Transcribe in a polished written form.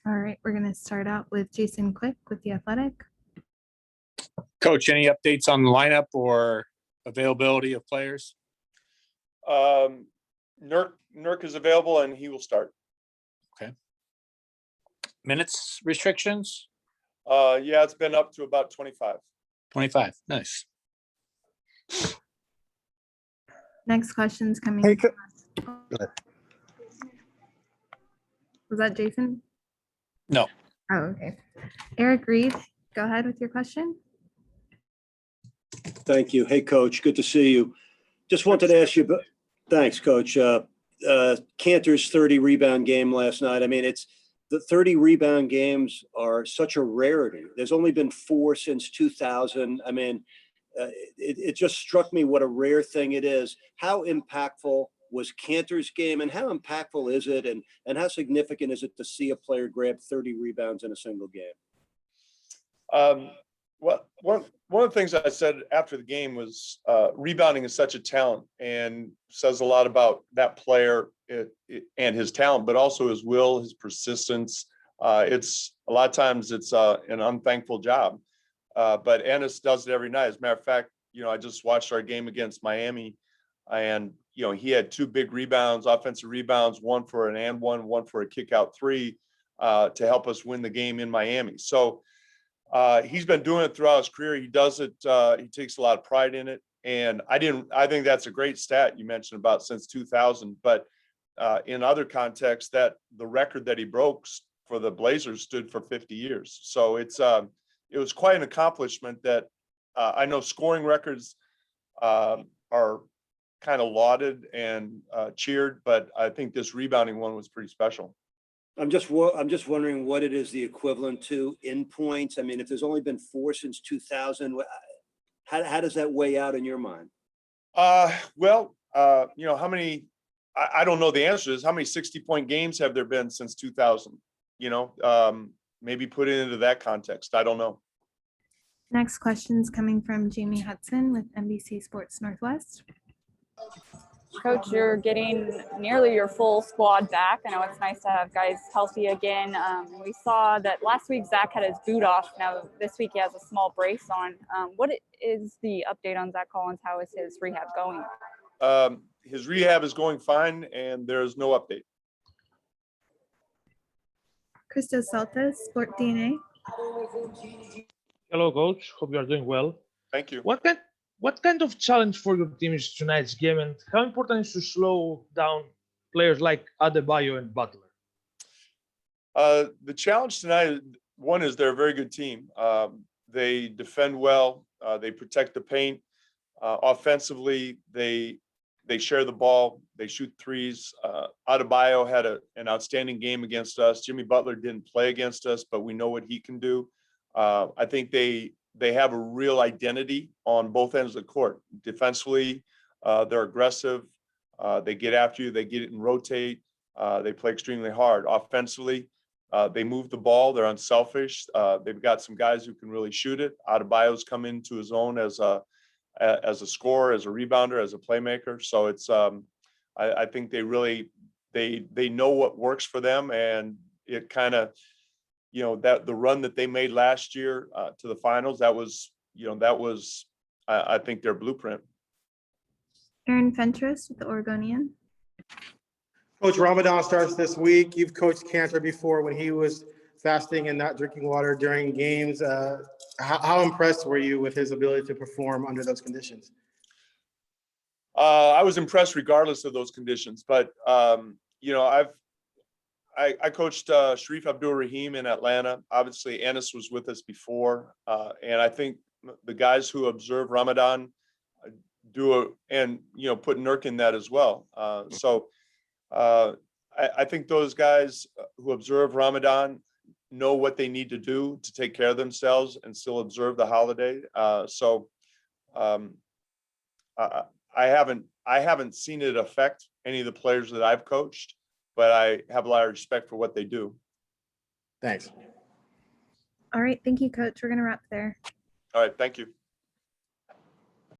All right, we're going to start out with Jason Quick with The Athletic. Coach, any updates on the lineup or availability of players? Nurk is available and he will start. Okay. Minutes restrictions? Yeah, it's been up to about 25. 25. Nice. Next question's coming. Hey, Go ahead. Was that Jason? No. Oh, okay. Eric Reed, go ahead with your question. Thank you. Hey, Coach, good to see you. Just wanted to ask you, but thanks, Coach. Cantor's 30 rebound game last night. I mean, it's the 30 rebound games are such a rarity. There's only been 4 since 2000. I mean, it just struck me what a rare thing it is. How impactful was Cantor's game, and how impactful is it, and how significant is it to see a player grab 30 rebounds in a single game? Well, one of the things I said after the game was rebounding is such a talent and says a lot about that player and his talent, but also his will, his persistence. It's a lot of times it's an unthankful job, but Ennis does it every night. As a matter of fact, I just watched our game against Miami, and he had 2 big rebounds, offensive rebounds, one for an and one for a kick out 3 to help us win the game in Miami. So he's been doing it throughout his career. He does it. He takes a lot of pride in it. And I think that's a great stat you mentioned about since 2000, but in other contexts that the record that he broke for the Blazers stood for 50 years. So it was quite an accomplishment that I know scoring records are kind of lauded and cheered, but I think this rebounding one was pretty special. I'm just wondering what it is the equivalent to in points. I mean, if there's only been 4 since 2000, how does that weigh out in your mind? How many? I don't know the answer to this. How many 60-point games have there been since 2000? Maybe put it into that context. I don't know. Next question's coming from Jamie Hudson with NBC Sports Northwest. Coach, you're getting nearly your full squad back. I know it's nice to have guys healthy again. We saw that last week Zach had his boot off. Now this week he has a small brace on. What is the update on Zach Collins? How is his rehab going? His rehab is going fine, and there's no update. Christos Saltas, Sport DNA. Hello, Coach. Hope you are doing well. Thank you. What kind of challenge for your team is tonight's game, and how important is to slow down players like Adebayo and Butler? The challenge tonight, one is they're a very good team. They defend well. They protect the paint. Offensively, they share the ball. They shoot threes. Adebayo had an outstanding game against us. Jimmy Butler didn't play against us, but we know what he can do. I think they have a real identity on both ends of the court. Defensively, they're aggressive. They get after you. They get it and rotate. They play extremely hard. Offensively, they move the ball. They're unselfish. They've got some guys who can really shoot it. Adebayo's come into his own as a scorer, as a rebounder, as a playmaker. So it's I think they know what works for them, and it kind of, that the run that they made last year to the finals, that was I think their blueprint. Aaron Fentress with the Oregonian. Coach, Ramadan starts this week. You've coached Cantor before when he was fasting and not drinking water during games. How impressed were you with his ability to perform under those conditions? I was impressed regardless of those conditions, but I coached Sharif Abdul-Rahim in Atlanta. Obviously, Ennis was with us before, and I think the guys who observe Ramadan put Nurk in that as well. I think those guys who observe Ramadan know what they need to do to take care of themselves and still observe the holiday. I haven't seen it affect any of the players that I've coached, but I have a lot of respect for what they do. Thanks. All right. Thank you, Coach. We're going to wrap there. All right. Thank you.